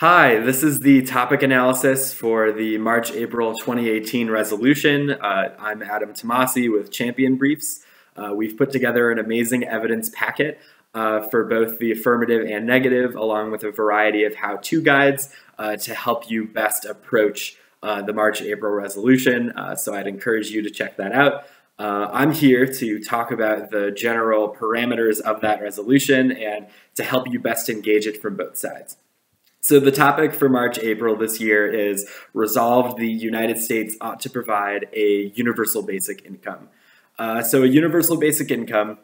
Hi, this is the topic analysis for the March-April 2018 resolution. I'm Adam Tomasi with Champion Briefs. We've put together an amazing evidence packet for both the affirmative and negative, along with a variety of how-to guides to help you best approach the March-April resolution. So I'd encourage you to check that out. I'm here to talk about the general parameters of that resolution and to help you best engage it from both sides. So the topic for March-April this year is resolved the United States ought to provide a universal basic income. So a universal basic income,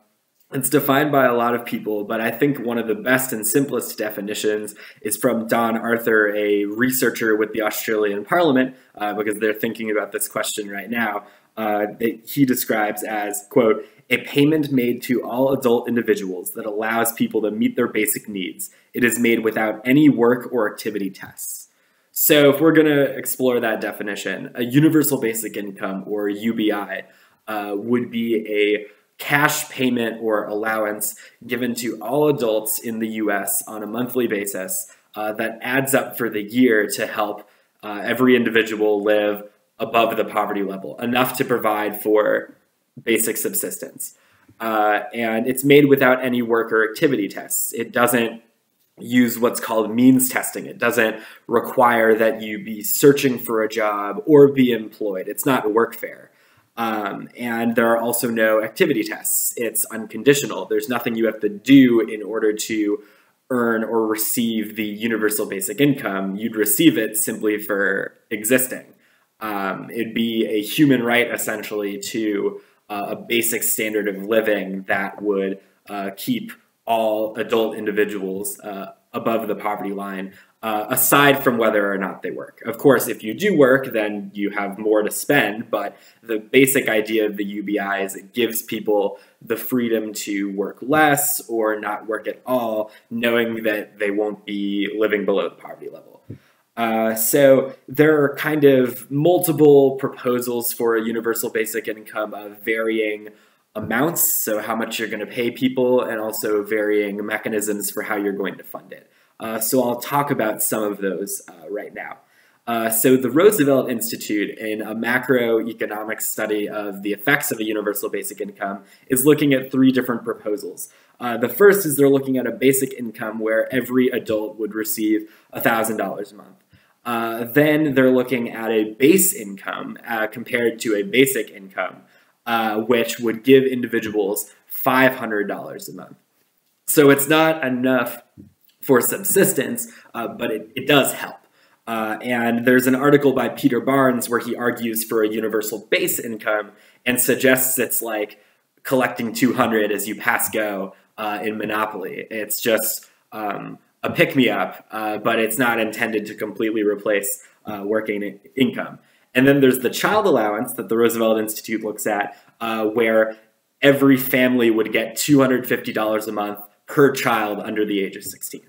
it's defined by a lot of people, but I think one of the best and simplest definitions is from Don Arthur, a researcher with the Australian Parliament, because they're thinking about this question right now. That he describes as, quote, a payment made to all adult individuals that allows people to meet their basic needs. It is made without any work or activity tests. So if we're going to explore that definition, a universal basic income, or UBI, would be a cash payment or allowance given to all adults in the US on a monthly basis that adds up for the year to help every individual live above the poverty level, enough to provide for basic subsistence. And it's made without any work or activity tests. It doesn't use what's called means testing. It doesn't require that you be searching for a job or be employed. It's not workfare. And there are also no activity tests. It's unconditional. There's nothing you have to do in order to earn or receive the universal basic income. You'd receive it simply for existing. It'd be a human right, essentially, to a basic standard of living that would keep all adult individuals above the poverty line, aside from whether or not they work. Of course, if you do work, then you have more to spend, but the basic idea of the UBI is it gives people the freedom to work less or not work at all, knowing that they won't be living below the poverty level. So there are kind of multiple proposals for a universal basic income of varying amounts, so how much you're going to pay people, and also varying mechanisms for how you're going to fund it. So I'll talk about some of those right now. So the Roosevelt Institute, in a macroeconomic study of the effects of a universal basic income, is looking at three different proposals. The first is they're looking at a basic income where every adult would receive $1,000 a month. Then they're looking at a base income compared to a basic income, which would give individuals $500 a month. So it's not enough for subsistence, but it does help. And there's an article by Peter Barnes where he argues for a universal base income and suggests it's like collecting 200 as you pass go in Monopoly. It's just a pick-me-up, but it's not intended to completely replace working income. And then there's the child allowance that the Roosevelt Institute looks at, where every family would get $250 a month per child under the age of 16.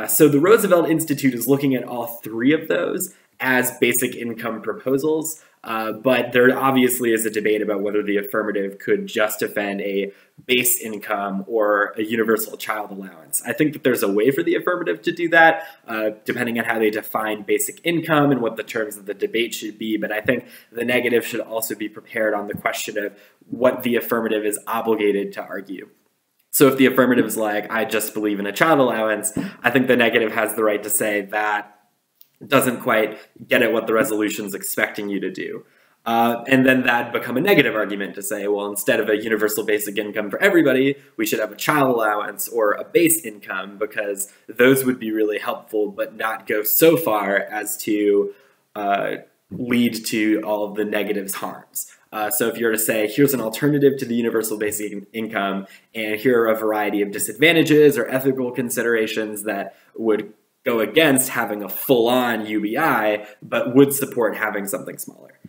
So the Roosevelt Institute is looking at all three of those as basic income proposals, but there obviously is a debate about whether the affirmative could just defend a base income or a universal child allowance. I think that there's a way for the affirmative to do that, depending on how they define basic income and what the terms of the debate should be, but I think the negative should also be prepared on the question of what the affirmative is obligated to argue. So if the affirmative is like, I just believe in a child allowance, I think the negative has the right to say that doesn't quite get at what the resolution's expecting you to do. And then that'd become a negative argument to say, well, instead of a universal basic income for everybody, we should have a child allowance or a base income, because those would be really helpful, but not go so far as to lead to all of the negatives harms. So if you were to say, here's an alternative to the universal basic income, and here are a variety of disadvantages or ethical considerations that would go against having a full-on UBI, but would support having something smaller.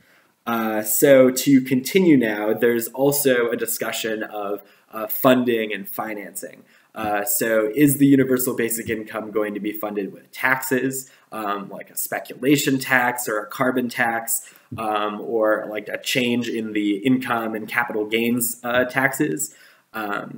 So to continue now, there's also a discussion of funding and financing. So is the universal basic income going to be funded with taxes, like a speculation tax or a carbon tax, or like a change in the income and capital gains taxes?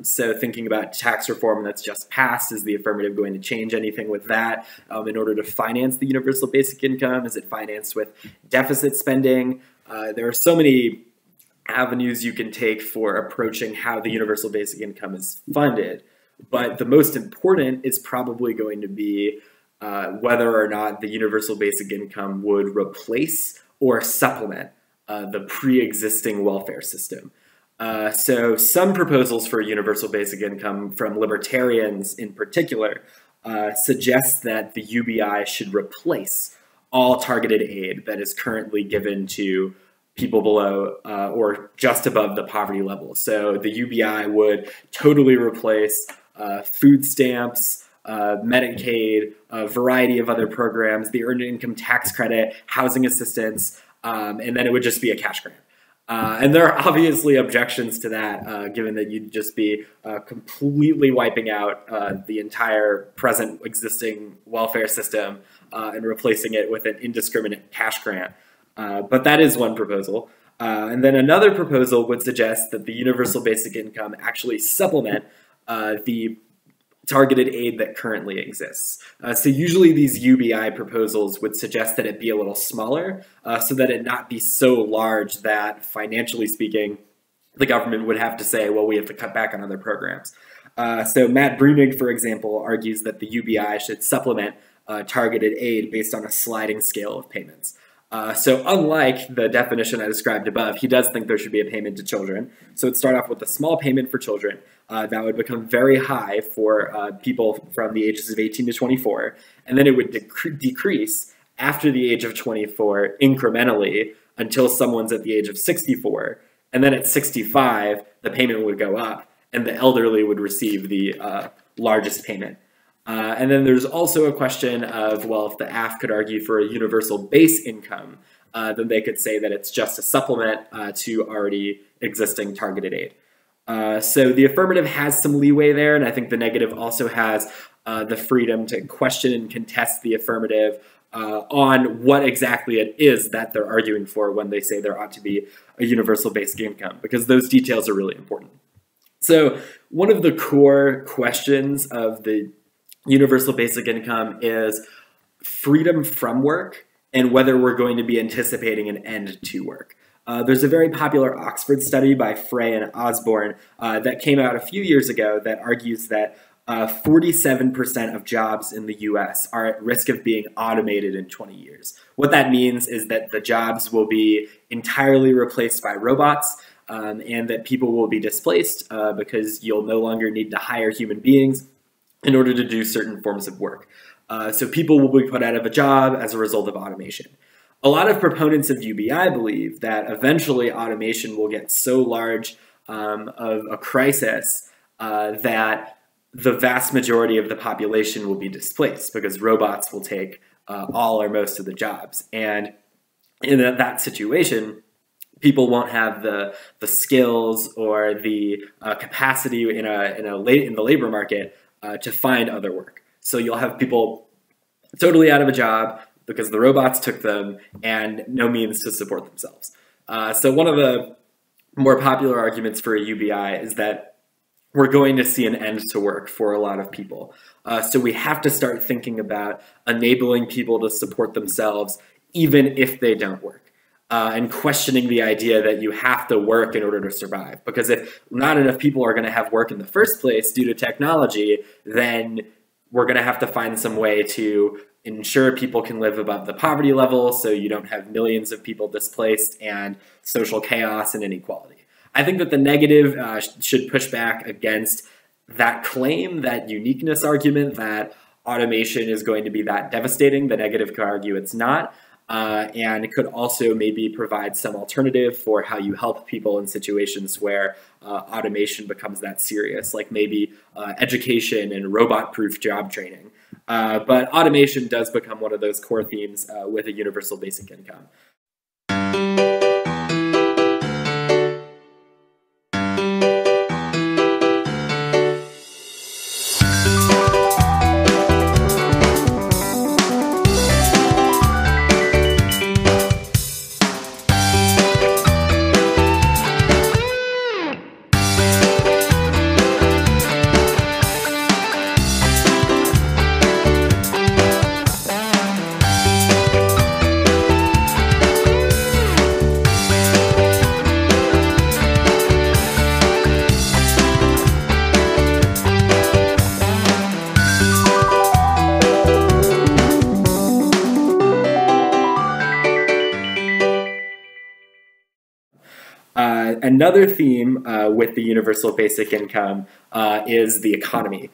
So thinking about tax reform that's just passed, is the affirmative going to change anything with that in order to finance the universal basic income? Is it financed with deficit spending? There are so many avenues you can take for approaching how the universal basic income is funded. But the most important is probably going to be whether or not the universal basic income would replace or supplement the pre-existing welfare system. So some proposals for a universal basic income from libertarians in particular suggest that the UBI should replace all targeted aid that is currently given to people below or just above the poverty level. So the UBI would totally replace food stamps, Medicaid, a variety of other programs, the earned income tax credit, housing assistance, and then it would just be a cash grant. And there are obviously objections to that, given that you'd just be completely wiping out the entire present existing welfare system and replacing it with an indiscriminate cash grant. But that is one proposal. And then another proposal would suggest that the universal basic income actually supplement the targeted aid that currently exists. So usually these UBI proposals would suggest that it be a little smaller so that it not be so large that, financially speaking, the government would have to say, well, we have to cut back on other programs. So Matt Bruenig, for example, argues that the UBI should supplement targeted aid based on a sliding scale of payments. So unlike the definition I described above, he does think there should be a payment to children. So it'd start off with a small payment for children that would become very high for people from the ages of 18 to 24, and then it would decrease after the age of 24 incrementally until someone's at the age of 64, and then at 65 the payment would go up and the elderly would receive the largest payment. And then there's also a question of, well, if the AF could argue for a universal base income, then they could say that it's just a supplement to already existing targeted aid. So the affirmative has some leeway there, and I think the negative also has the freedom to question and contest the affirmative on what exactly it is that they're arguing for when they say there ought to be a universal basic income, because those details are really important. So one of the core questions of the universal basic income is freedom from work and whether we're going to be anticipating an end to work. There's a very popular Oxford study by Frey and Osborne that came out a few years ago that argues that 47% of jobs in the US are at risk of being automated in 20 years. What that means is that the jobs will be entirely replaced by robots, and that people will be displaced because you'll no longer need to hire human beings in order to do certain forms of work. So people will be put out of a job as a result of automation. A lot of proponents of UBI believe that eventually automation will get so large of a crisis that the vast majority of the population will be displaced because robots will take all or most of the jobs. And in that situation, people won't have the skills or the capacity in the labor market to find other work. So you'll have people totally out of a job because the robots took them and no means to support themselves. So one of the more popular arguments for a UBI is that we're going to see an end to work for a lot of people. So we have to start thinking about enabling people to support themselves even if they don't work. And questioning the idea that you have to work in order to survive. Because if not enough people are going to have work in the first place due to technology, then we're going to have to find some way to ensure people can live above the poverty level so you don't have millions of people displaced and social chaos and inequality. I think that the negative should push back against that claim, that uniqueness argument that automation is going to be that devastating. The negative could argue it's not. And it could also maybe provide some alternative for how you help people in situations where automation becomes that serious, like maybe education and robot-proof job training. But automation does become one of those core themes with a universal basic income. Another theme with the universal basic income is the economy.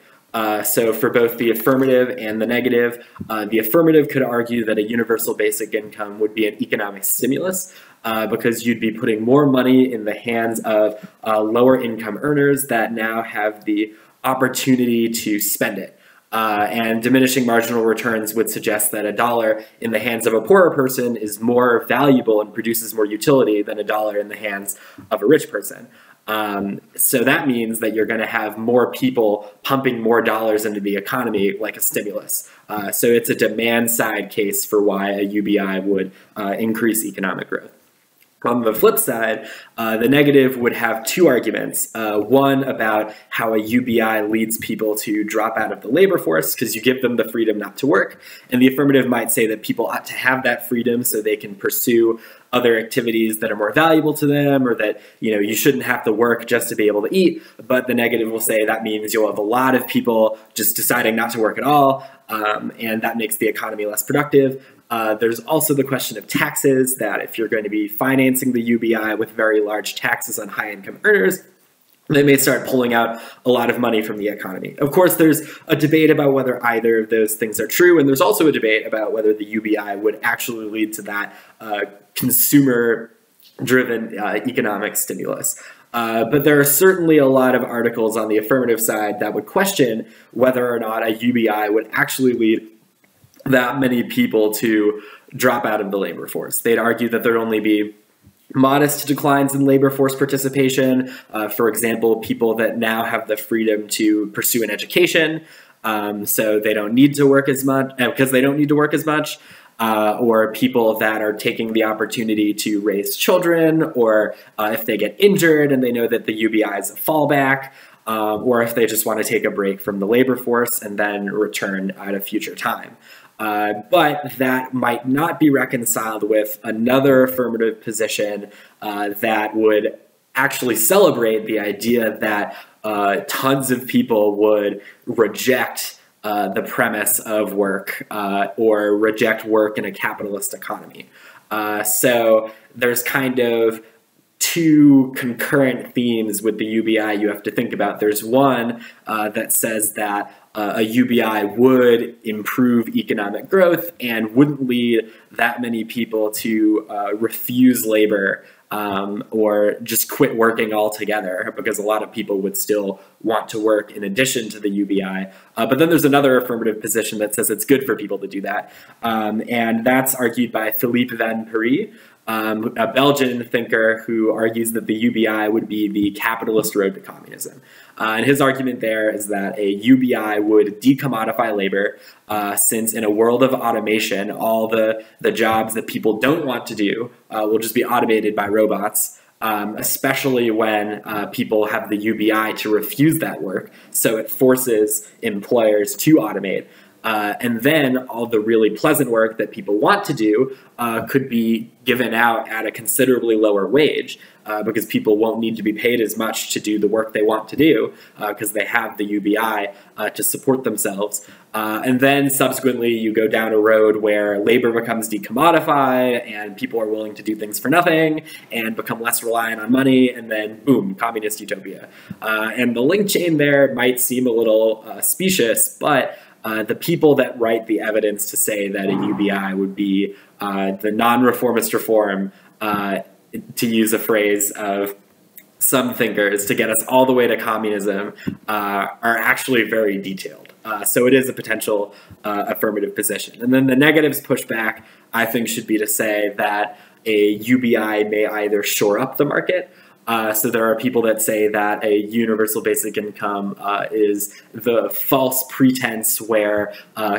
So for both the affirmative and the affirmative could argue that a universal basic income would be an economic stimulus because you'd be putting more money in the hands of lower income earners that now have the opportunity to spend it. And diminishing marginal returns would suggest that a dollar in the hands of a poorer person is more valuable and produces more utility than a dollar in the hands of a rich person. So that means that you're going to have more people pumping more dollars into the economy like a stimulus. So it's a demand side case for why a UBI would increase economic growth. On the flip side, the negative would have two arguments. One about how a UBI leads people to drop out of the labor force because you give them the freedom not to work. And the affirmative might say that people ought to have that freedom so they can pursue other activities that are more valuable to them, or that, you know, you shouldn't have to work just to be able to eat. But the negative will say that means you'll have a lot of people just deciding not to work at all, and that makes the economy less productive. There's also the question of taxes, that if you're going to be financing the UBI with very large taxes on high-income earners, they may start pulling out a lot of money from the economy. Of course, there's a debate about whether either of those things are true, and there's also a debate about whether the UBI would actually lead to that consumer-driven economic stimulus. But there are certainly a lot of articles on the affirmative side that would question whether or not a UBI would actually lead that many people to drop out of the labor force. They'd argue that there'd only be modest declines in labor force participation. For example, people that now have the freedom to pursue an education, so they don't need to work as much, because they don't need to work as much, or people that are taking the opportunity to raise children, or if they get injured and they know that the UBI is a fallback, or if they just want to take a break from the labor force and then return at a future time. But that might not be reconciled with another affirmative position that would actually celebrate the idea that tons of people would reject the premise of work or reject work in a capitalist economy. So there's kind of two concurrent themes with the UBI you have to think about. There's one that says that a UBI would improve economic growth and wouldn't lead that many people to refuse labor or just quit working altogether, because a lot of people would still want to work in addition to the UBI. But then there's another affirmative position that says it's good for people to do that. And that's argued by Philippe Van Parijs, a Belgian thinker who argues that the UBI would be the capitalist road to communism. And his argument there is that a UBI would decommodify labor, since in a world of automation, all the jobs that people don't want to do will just be automated by robots, especially when people have the UBI to refuse that work. So it forces employers to automate. And then all the really pleasant work that people want to do could be given out at a considerably lower wage, because people won't need to be paid as much to do the work they want to do, because they have the UBI to support themselves. And then subsequently you go down a road where labor becomes decommodified and people are willing to do things for nothing and become less reliant on money, and then boom, communist utopia. And the link chain there might seem a little specious, but the people that write the evidence to say that a UBI would be the non-reformist reform, to use a phrase of some thinkers, to get us all the way to communism, are actually very detailed. So it is a potential affirmative position. And then the negatives pushback, I think, should be to say that a UBI may either shore up the market. So there are people that say that a universal basic income is the false pretense where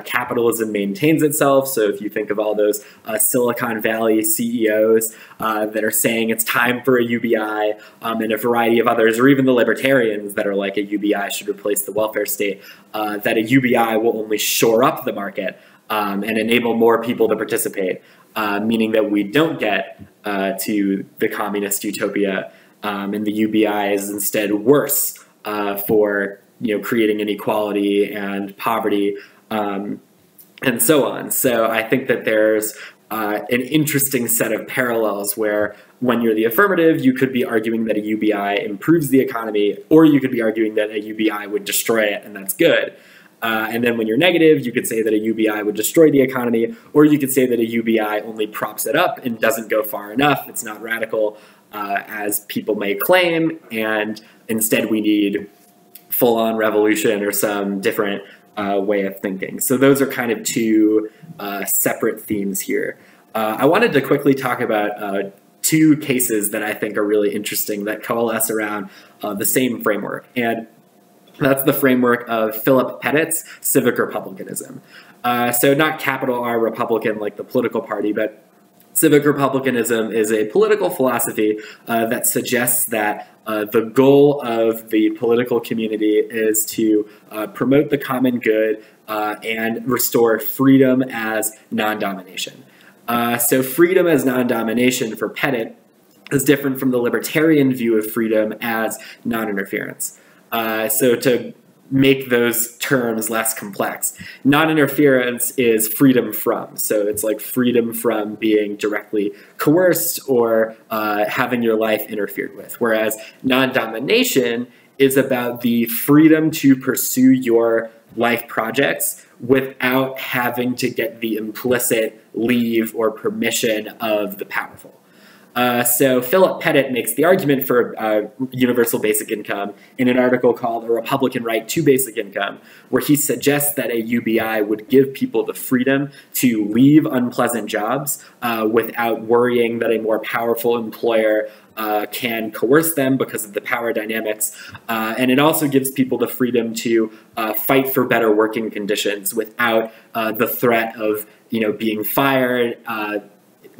capitalism maintains itself. So if you think of all those Silicon Valley CEOs that are saying it's time for a UBI, and a variety of others, or even the libertarians that are like a UBI should replace the welfare state, that a UBI will only shore up the market and enable more people to participate, meaning that we don't get to the communist utopia. And the UBI is instead worse for creating inequality and poverty, and so on. So I think that there's an interesting set of parallels where when you're the affirmative, you could be arguing that a UBI improves the economy, or you could be arguing that a UBI would destroy it, and that's good. And then when you're negative, you could say that a UBI would destroy the economy, or you could say that a UBI only props it up and doesn't go far enough. It's not radical, as people may claim, and instead we need full-on revolution or some different way of thinking. So those are kind of two separate themes here. I wanted to quickly talk about two cases that I think are really interesting that coalesce around the same framework. And that's the framework of Philip Pettit's civic republicanism. So not capital R Republican like the political party, but civic republicanism is a political philosophy that suggests that the goal of the political community is to promote the common good and restore freedom as non-domination. So freedom as non-domination for Pettit is different from the libertarian view of freedom as non-interference. So to make those terms less complex, non-interference is freedom from. So it's like freedom from being directly coerced or having your life interfered with. Whereas non-domination is about the freedom to pursue your life projects without having to get the implicit leave or permission of the powerful. So Philip Pettit makes the argument for universal basic income in an article called A Republican Right to Basic Income, where he suggests that a UBI would give people the freedom to leave unpleasant jobs without worrying that a more powerful employer can coerce them because of the power dynamics. And it also gives people the freedom to fight for better working conditions without the threat of, being fired,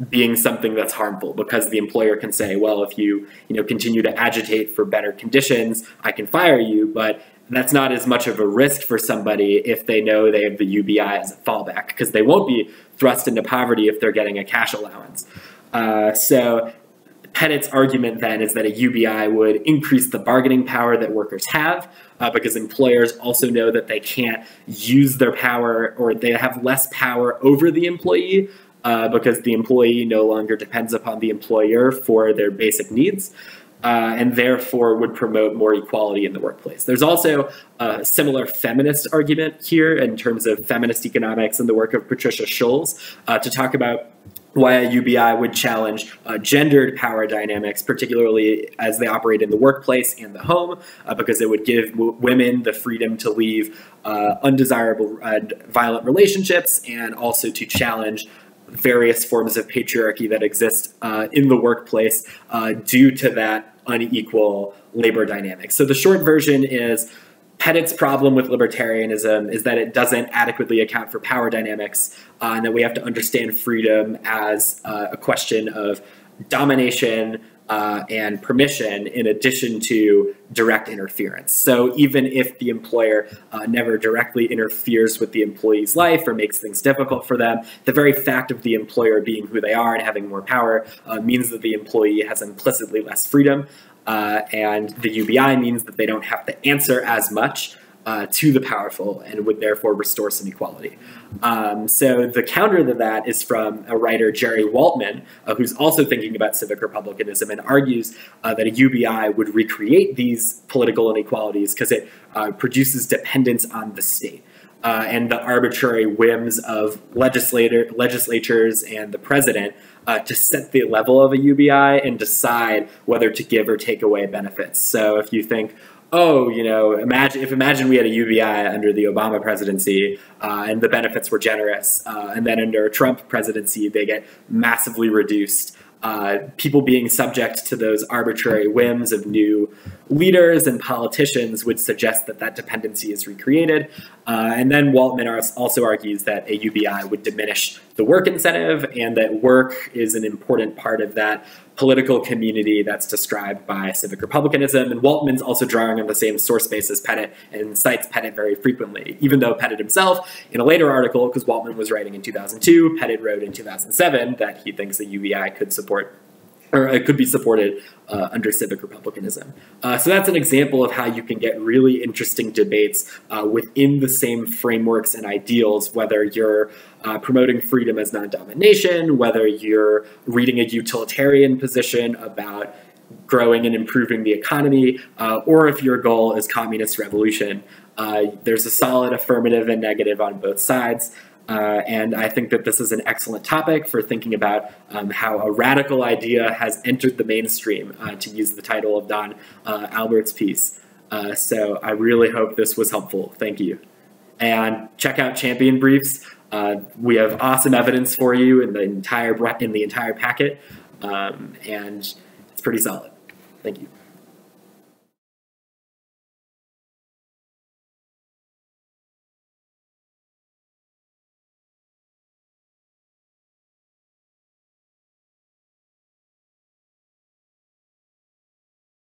being something that's harmful, because the employer can say, well, if you continue to agitate for better conditions, I can fire you. But that's not as much of a risk for somebody if they know they have the UBI as a fallback, because they won't be thrust into poverty if they're getting a cash allowance. So Pettit's argument then is that a UBI would increase the bargaining power that workers have, because employers also know that they can't use their power, or they have less power over the employee, because the employee no longer depends upon the employer for their basic needs, and therefore would promote more equality in the workplace. There's also a similar feminist argument here in terms of feminist economics and the work of Patricia Scholes to talk about why a UBI would challenge gendered power dynamics, particularly as they operate in the workplace and the home, because it would give women the freedom to leave undesirable violent relationships, and also to challenge various forms of patriarchy that exist in the workplace due to that unequal labor dynamic. So the short version is Pettit's problem with libertarianism is that it doesn't adequately account for power dynamics, and that we have to understand freedom as a question of domination and permission in addition to direct interference. So even if the employer never directly interferes with the employee's life or makes things difficult for them, the very fact of the employer being who they are and having more power means that the employee has implicitly less freedom, and the UBI means that they don't have to answer as much to the powerful, and would therefore restore some equality. So the counter to that is from a writer, Jerry Waltman, who's also thinking about civic republicanism, and argues that a UBI would recreate these political inequalities because it produces dependence on the state and the arbitrary whims of legislatures and the president to set the level of a UBI and decide whether to give or take away benefits. So if you think, oh, imagine we had a UBI under the Obama presidency and the benefits were generous, and then under a Trump presidency they get massively reduced. People being subject to those arbitrary whims of new leaders and politicians would suggest that that dependency is recreated. And then Waltman also argues that a UBI would diminish the work incentive, and that work is an important part of that political community that's described by civic republicanism. And Waltman's also drawing on the same source base as Pettit and cites Pettit very frequently, even though Pettit himself, in a later article, because Waltman was writing in 2002, Pettit wrote in 2007 that he thinks the UBI could support or it could be supported under civic republicanism. So that's an example of how you can get really interesting debates within the same frameworks and ideals, whether you're promoting freedom as non-domination, whether you're reading a utilitarian position about growing and improving the economy, or if your goal is communist revolution. There's a solid affirmative and negative on both sides. And I think that this is an excellent topic for thinking about how a radical idea has entered the mainstream, to use the title of Don Albert's piece. So I really hope this was helpful. Thank you. And check out Champion Briefs. We have awesome evidence for you in the entire packet, and it's pretty solid. Thank you.